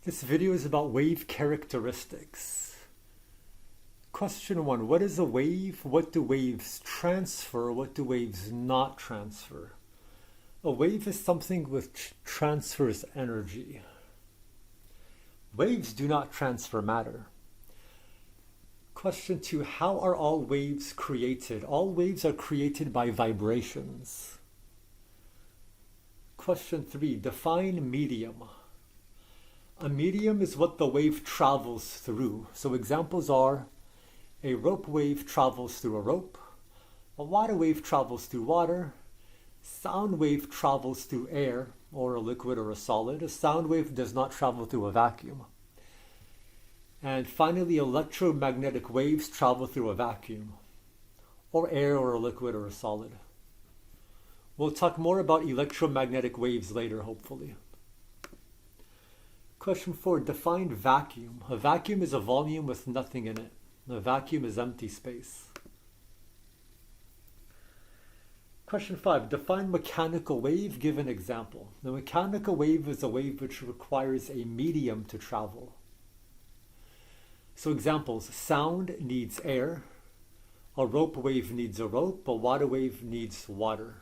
This video is about wave characteristics. Question 1. What is a wave? What do waves transfer? What do waves not transfer? A wave is something which transfers energy. Waves do not transfer matter. Question 2. How are all waves created? All waves are created by vibrations. Question 3. Define medium. A medium is what the wave travels through. So examples are: a rope wave travels through a rope, a water wave travels through water, sound wave travels through air, or a liquid or a solid. A sound wave does not travel through a vacuum. And finally, electromagnetic waves travel through a vacuum, or air, or a liquid, or a solid. We'll talk more about electromagnetic waves later, hopefully. Question 4. Define vacuum. A vacuum is a volume with nothing in it. A vacuum is empty space. Question 5. Define mechanical wave. Give an example. The mechanical wave is a wave which requires a medium to travel. So examples: sound needs air, a rope wave needs a rope, a water wave needs water.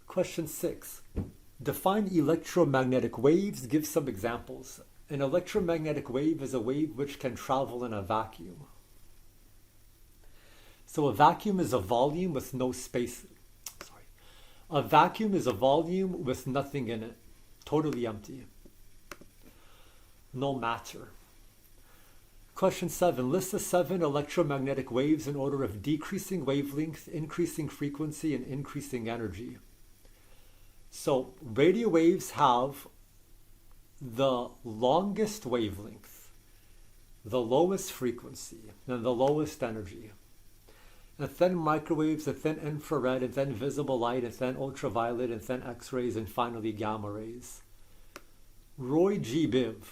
Question 6. Define electromagnetic waves. Give some examples. An electromagnetic wave is a wave which can travel in a vacuum. So a vacuum is a volume with no space. A vacuum is a volume with nothing in it, totally empty. No matter. Question 7. List the 7 electromagnetic waves in order of decreasing wavelength, increasing frequency, and increasing energy. So radio waves have the longest wavelength, the lowest frequency, and the lowest energy. And then microwaves, and then infrared, and then visible light, and then ultraviolet, and then X-rays, and finally gamma rays. Roy G. Biv.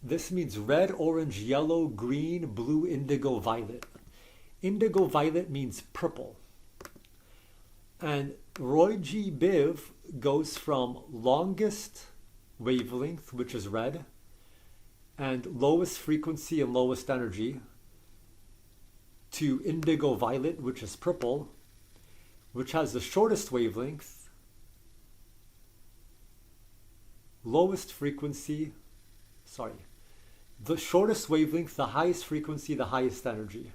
This means red, orange, yellow, green, blue, indigo, violet. Indigo violet means purple. And Roy G. Biv goes from longest wavelength, which is red, and lowest frequency and lowest energy, to indigo violet, which is purple, which has the shortest wavelength, the shortest wavelength, the highest frequency, the highest energy.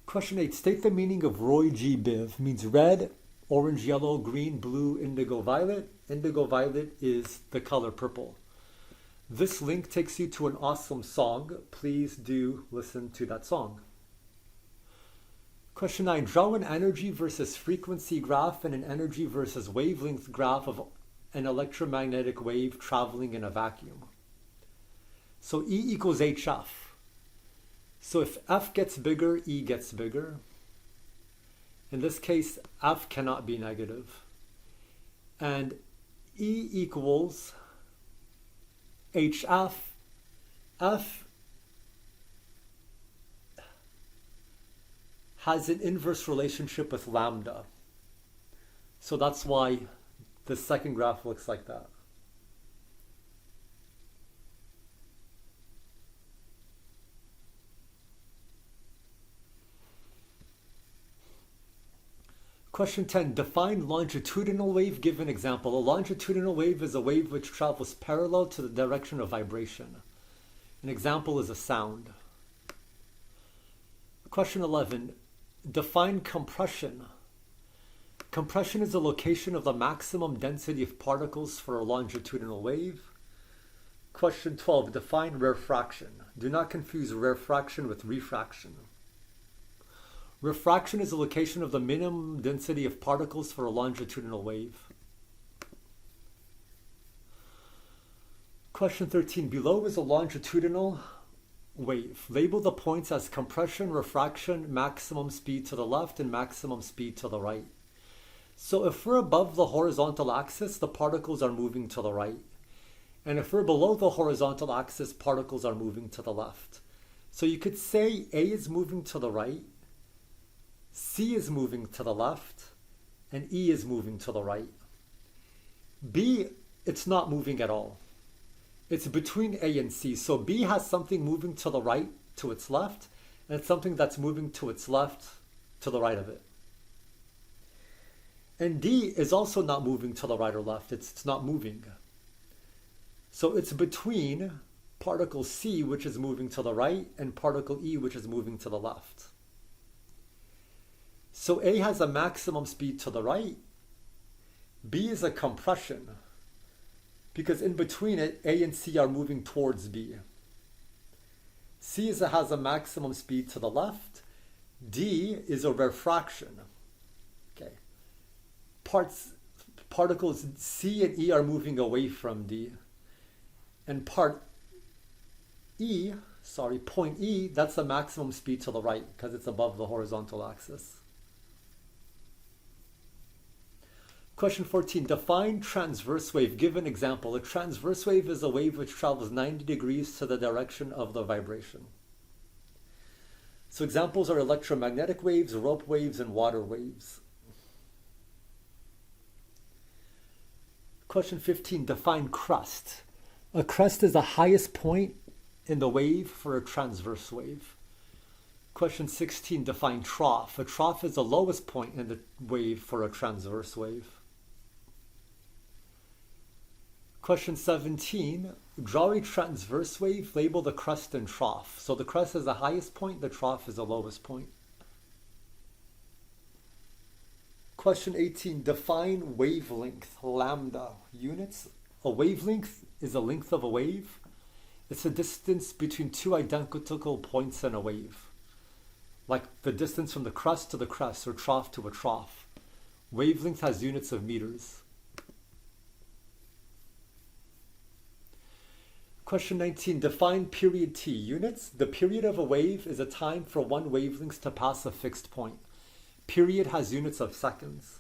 Question 8. State the meaning of Roy G. Biv. Means red, orange, yellow, green, blue, indigo, violet. Indigo violet is the color purple. This link takes you to an awesome song. Please do listen to that song. Question 9. Draw an energy versus frequency graph and an energy versus wavelength graph of an electromagnetic wave traveling in a vacuum. So E equals HF. So if F gets bigger, E gets bigger. In this case, F cannot be negative. And E equals HF. F has an inverse relationship with lambda. So that's why the second graph looks like that. Question 10. Define longitudinal wave. Give an example. A longitudinal wave is a wave which travels parallel to the direction of vibration. An example is a sound. Question 11. Define compression. Compression is the location of the maximum density of particles for a longitudinal wave. Question 12. Define refraction. Do not confuse refraction with refraction. Refraction is the location of the minimum density of particles for a longitudinal wave. Question 13. Below is a longitudinal wave. Label the points as compression, refraction, maximum speed to the left, and maximum speed to the right. So if we're above the horizontal axis, the particles are moving to the right. And if we're below the horizontal axis, particles are moving to the left. So you could say A is moving to the right, C is moving to the left, and E is moving to the right. B, it's not moving at all. It's between A and C. So B has something moving to the right, to its left, and it's something that's moving to its left, to the right of it. And D is also not moving to the right or left. It's not moving. So it's between particle C, which is moving to the right, and particle E, which is moving to the left. So A has a maximum speed to the right. B is a compression, because in between it, A and C are moving towards B. C has a maximum speed to the left. D is a refraction. Okay. Particles C and E are moving away from D. And point E, that's the maximum speed to the right because it's above the horizontal axis. Question 14, define transverse wave. Give an example. A transverse wave is a wave which travels 90 degrees to the direction of the vibration. So examples are electromagnetic waves, rope waves, and water waves. Question 15, define crest. A crest is the highest point in the wave for a transverse wave. Question 16, define trough. A trough is the lowest point in the wave for a transverse wave. Question 17, draw a transverse wave, label the crest and trough. So the crest is the highest point, the trough is the lowest point. Question 18, define wavelength, lambda, units. A wavelength is the length of a wave. It's the distance between two identical points in a wave. Like the distance from the crest to the crest or trough to a trough. Wavelength has units of meters. Question 19, define period t. Units. The period of a wave is a time for one wavelength to pass a fixed point. Period has units of seconds.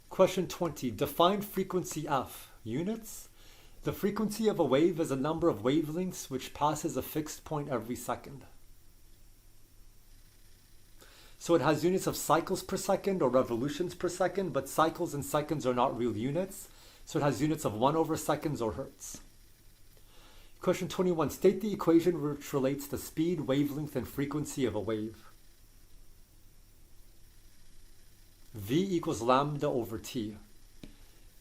Question 20, define frequency f. Units. The frequency of a wave is a number of wavelengths which passes a fixed point every second. So it has units of cycles per second or revolutions per second, but cycles and seconds are not real units. So it has units of 1/seconds or hertz. Question 21, state the equation which relates the speed, wavelength, and frequency of a wave. V equals lambda over t.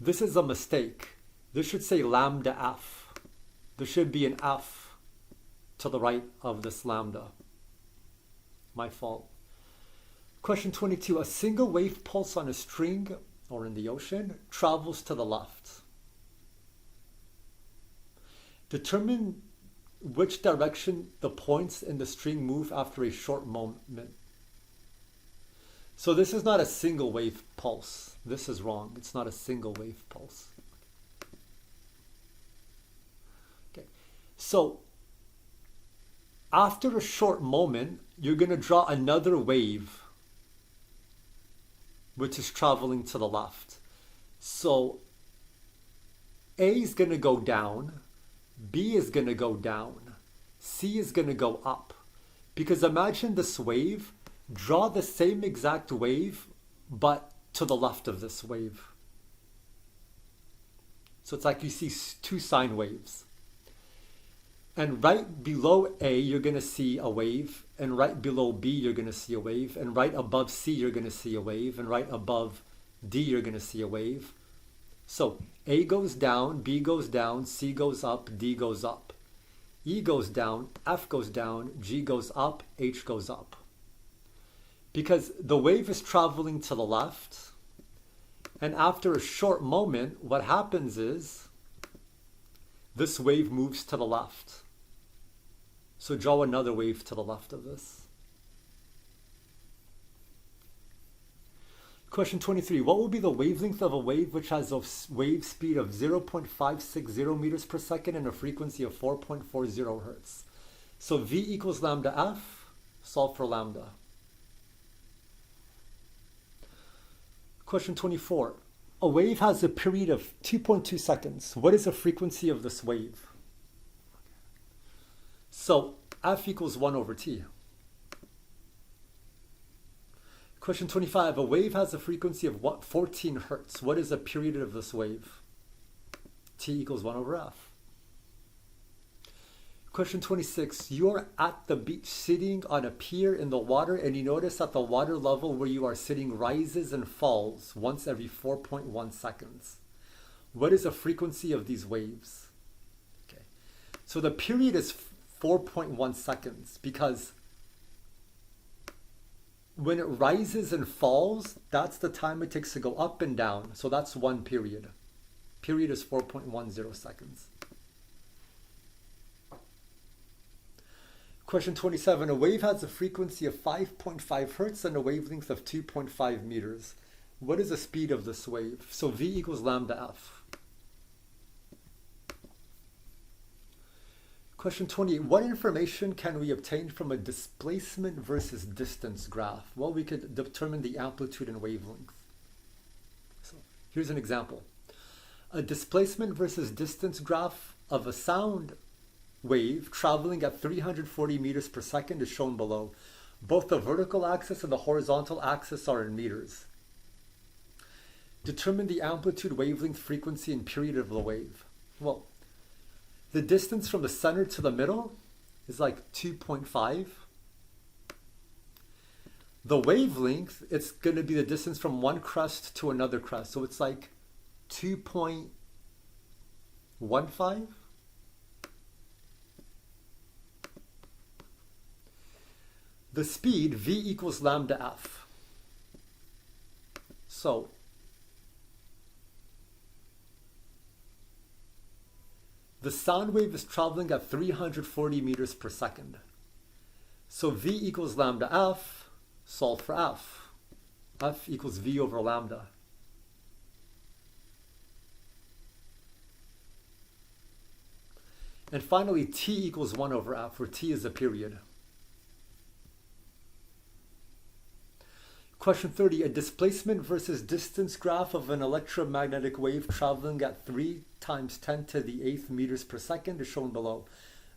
This is a mistake. This should say lambda f. There should be an f to the right of this lambda. My fault. Question 22, a single wave pulse on a string or in the ocean travels to the left. Determine which direction the points in the string move after a short moment. So this is not a single wave pulse. This is wrong. It's not a single wave pulse. Okay. So after a short moment, you're going to draw another wave which is traveling to the left. So A is going to go down, B is going to go down, C is going to go up. Because imagine this wave, draw the same exact wave, but to the left of this wave. So it's like you see two sine waves. And right below A, you're going to see a wave. And right below B, you're going to see a wave. And right above C, you're going to see a wave. And right above D, you're going to see a wave. So A goes down, B goes down, C goes up, D goes up. E goes down, F goes down, G goes up, H goes up. Because the wave is traveling to the left. And after a short moment, what happens is this wave moves to the left. So draw another wave to the left of this. Question 23. What will be the wavelength of a wave which has a wave speed of 0.560 meters per second and a frequency of 4.40 hertz? So V equals lambda F. Solve for lambda. Question 24. A wave has a period of 2.2 seconds. What is the frequency of this wave? So F equals 1/t. Question 25. A wave has a frequency of what? 14 hertz. What is the period of this wave? T equals 1 over f. Question 26. You're at the beach sitting on a pier in the water and you notice that the water level where you are sitting rises and falls once every 4.1 seconds. What is the frequency of these waves? Okay. So the period is 4.1 seconds because when it rises and falls, that's the time it takes to go up and down. So that's one period. Period is 4.10 seconds. Question 27. A wave has a frequency of 5.5 hertz and a wavelength of 2.5 meters. What is the speed of this wave? So V equals lambda f. Question 28. What information can we obtain from a displacement versus distance graph? Well, we could determine the amplitude and wavelength. So here's an example. A displacement versus distance graph of a sound wave traveling at 340 meters per second is shown below. Both the vertical axis and the horizontal axis are in meters. Determine the amplitude, wavelength, frequency, and period of the wave. Well, the distance from the center to the middle is like 2.5. The wavelength, it's going to be the distance from one crest to another crest. So it's like 2.15. The speed, V equals lambda f. So the sound wave is traveling at 340 meters per second. So V equals lambda f, solve for f. F equals V over lambda. And finally, T equals 1 over f, where T is a period. Question 30. A displacement versus distance graph of an electromagnetic wave traveling at 3 times 10 to the 8th meters per second is shown below.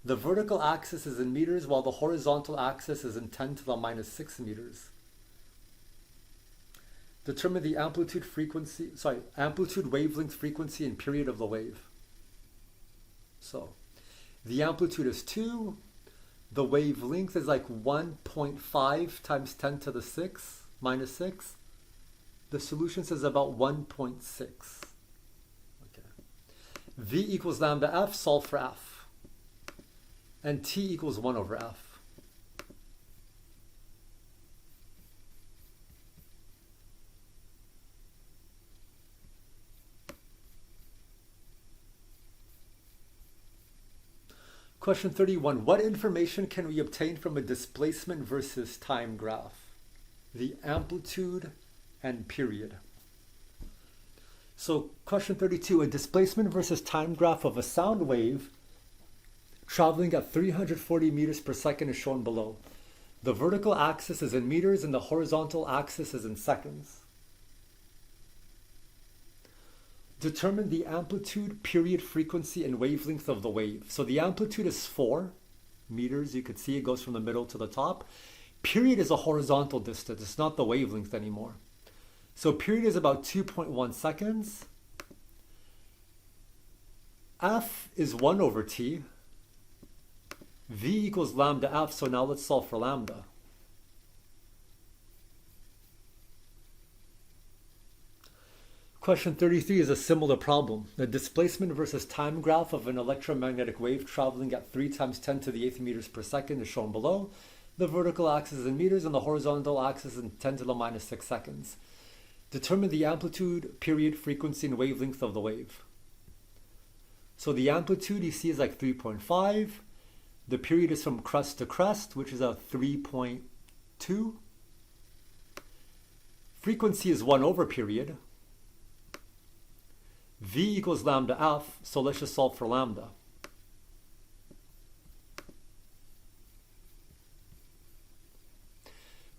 The vertical axis is in meters while the horizontal axis is in 10 to the minus 6 meters. Determine the amplitude, wavelength, frequency, and period of the wave. So the amplitude is 2. The wavelength is like 1.5 times 10 to the 6 minus 6. The solution says about 1.6. Okay. V equals lambda f, solve for f. And T equals 1 over f. Question 31. What information can we obtain from a displacement versus time graph? The amplitude and period. So question 32, a displacement versus time graph of a sound wave traveling at 340 meters per second is shown below. The vertical axis is in meters and the horizontal axis is in seconds. Determine the amplitude, period, frequency, and wavelength of the wave. So the amplitude is 4 meters. You could see it goes from the middle to the top. Period is a horizontal distance. It's not the wavelength anymore. So period is about 2.1 seconds. F is 1 over T. V equals lambda f. So now let's solve for lambda. Question 33 is a similar problem. The displacement versus time graph of an electromagnetic wave traveling at 3 times 10 to the 8th meters per second is shown below. The vertical axis is in meters and the horizontal axis is in 10 to the minus 6 seconds. Determine the amplitude, period, frequency, and wavelength of the wave. So the amplitude you see is like 3.5. The period is from crest to crest, which is a 3.2. Frequency is 1 over period. V equals lambda f, so let's just solve for lambda.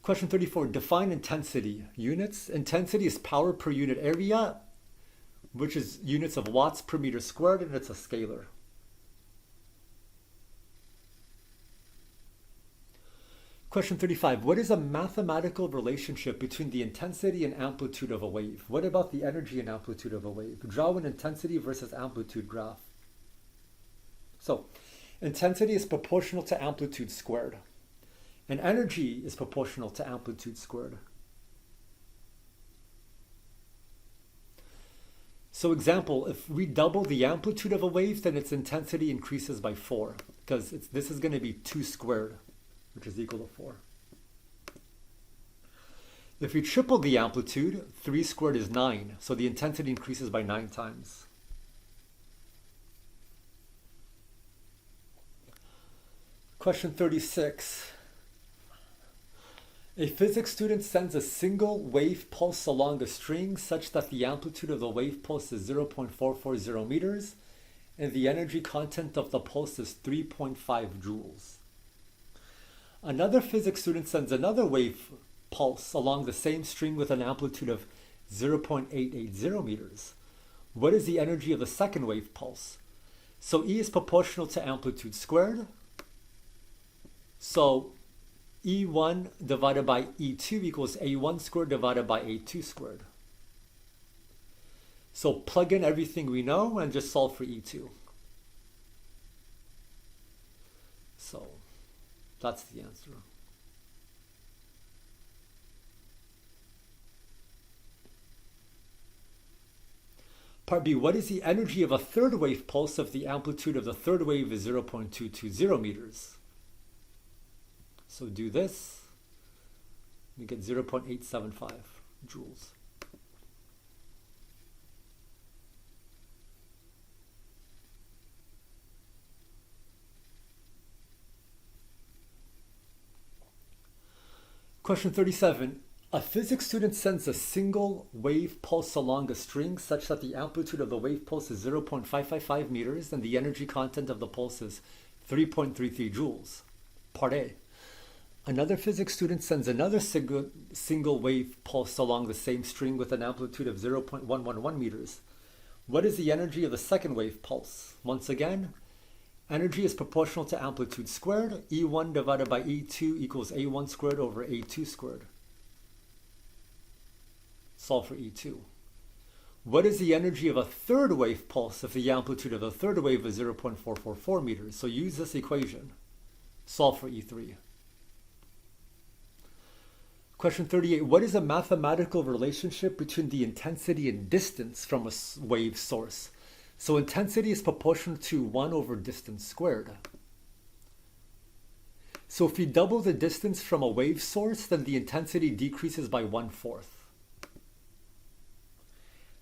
Question 34, define intensity. Units. Intensity is power per unit area, which is units of watts per meter squared, and it's a scalar. Question 35. What is a mathematical relationship between the intensity and amplitude of a wave? What about the energy and amplitude of a wave? Draw an intensity versus amplitude graph. So, intensity is proportional to amplitude squared. And energy is proportional to amplitude squared. So example, if we double the amplitude of a wave, then its intensity increases by 4, because this is going to be 2 squared, which is equal to 4. If we triple the amplitude, 3 squared is 9, so the intensity increases by 9 times. Question 36. A physics student sends a single wave pulse along a string such that the amplitude of the wave pulse is 0.440 meters and the energy content of the pulse is 3.5 joules. Another physics student sends another wave pulse along the same string with an amplitude of 0.880 meters. What is the energy of the second wave pulse? So E is proportional to amplitude squared. So E1 divided by E2 equals A1 squared divided by A2 squared. So plug in everything we know and just solve for E2. So that's the answer. Part B, what is the energy of a third wave pulse if the amplitude of the third wave is 0.220 meters? So do this, we get 0.875 joules. Question 37. A physics student sends a single wave pulse along a string such that the amplitude of the wave pulse is 0.555 meters and the energy content of the pulse is 3.33 joules. Part A. Another physics student sends another single wave pulse along the same string with an amplitude of 0.111 meters. What is the energy of the second wave pulse? Once again, energy is proportional to amplitude squared. E1 divided by E2 equals A1 squared over A2 squared. Solve for E2. What is the energy of a third wave pulse if the amplitude of the third wave is 0.444 meters? So use this equation. Solve for E3. Question 38. What is a mathematical relationship between the intensity and distance from a wave source? So intensity is proportional to 1 over distance squared. So if we double the distance from a wave source, then the intensity decreases by 1/4.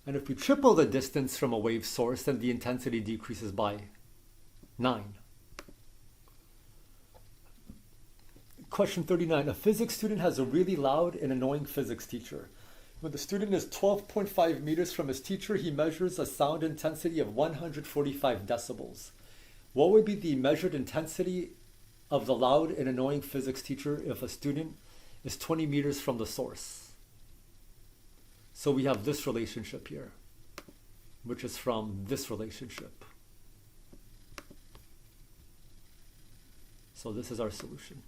And if we triple the distance from a wave source, then the intensity decreases by 9. Question 39. A physics student has a really loud and annoying physics teacher. When the student is 12.5 meters from his teacher, he measures a sound intensity of 145 decibels. What would be the measured intensity of the loud and annoying physics teacher if a student is 20 meters from the source? So we have this relationship here, which is from this relationship. So this is our solution.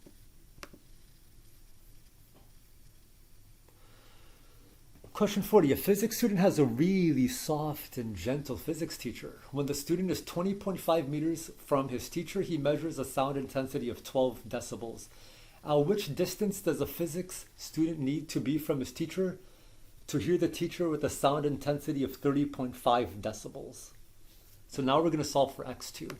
Question 40. A physics student has a really soft and gentle physics teacher. When the student is 20.5 meters from his teacher, he measures a sound intensity of 12 decibels. At which distance does a physics student need to be from his teacher to hear the teacher with a sound intensity of 30.5 decibels? So now we're going to solve for x2.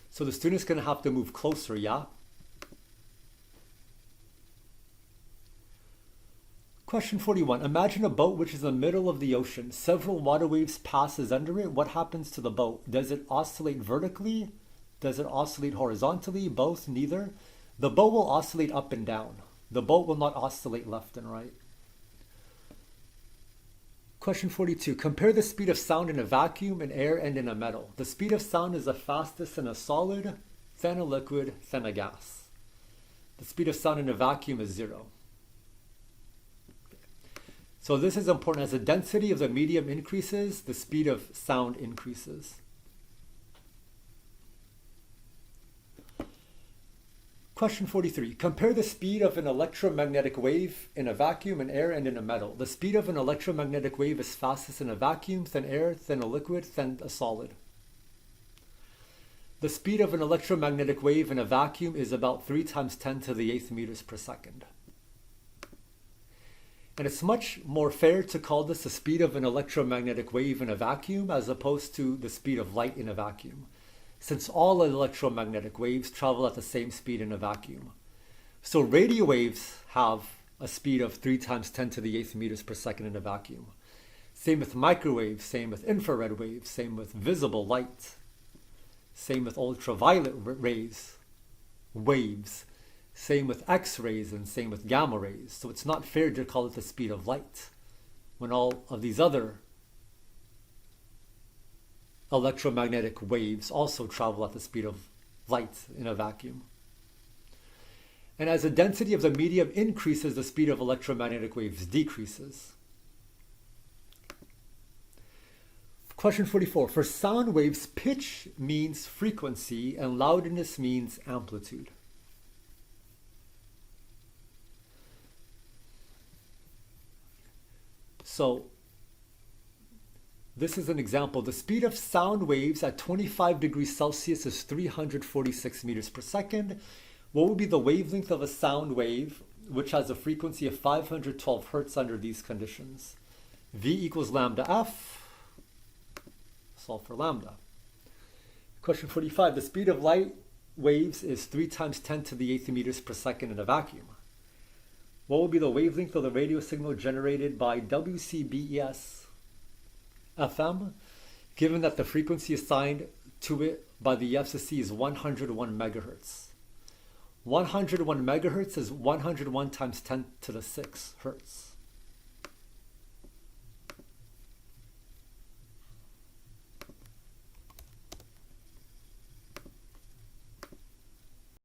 So the student's going to have to move closer, yeah? Question 41. Imagine a boat which is in the middle of the ocean. Several water waves passes under it. What happens to the boat? Does it oscillate vertically? Does it oscillate horizontally? Both? Neither? The boat will oscillate up and down. The boat will not oscillate left and right. Question 42. Compare the speed of sound in a vacuum, in air, and in a metal. The speed of sound is the fastest in a solid, then a liquid, then a gas. The speed of sound in a vacuum is 0. So this is important. As the density of the medium increases, the speed of sound increases. Question 43. Compare the speed of an electromagnetic wave in a vacuum, in air, and in a metal. The speed of an electromagnetic wave is fastest in a vacuum, then air, then a liquid, then a solid. The speed of an electromagnetic wave in a vacuum is about 3 times 10 to the 8th meters per second. And it's much more fair to call this the speed of an electromagnetic wave in a vacuum as opposed to the speed of light in a vacuum, since all electromagnetic waves travel at the same speed in a vacuum. So radio waves have a speed of 3 times 10 to the 8th meters per second in a vacuum. Same with microwaves, same with infrared waves, same with visible light, same with ultraviolet rays, waves, same with X-rays, and same with gamma rays. So it's not fair to call it the speed of light when all of these other electromagnetic waves also travel at the speed of light in a vacuum. And as the density of the medium increases, the speed of electromagnetic waves decreases. Question 44. For sound waves, pitch means frequency and loudness means amplitude. So this is an example. The speed of sound waves at 25 degrees Celsius is 346 meters per second. What would be the wavelength of a sound wave which has a frequency of 512 hertz under these conditions? V equals lambda f. Solve for lambda. Question 45. The speed of light waves is 3 times 10 to the 8th meters per second in a vacuum. What would be the wavelength of the radio signal generated by WCBES FM, given that the frequency assigned to it by the FCC is 101 megahertz? 101 megahertz is 101 times 10 to the 6 hertz.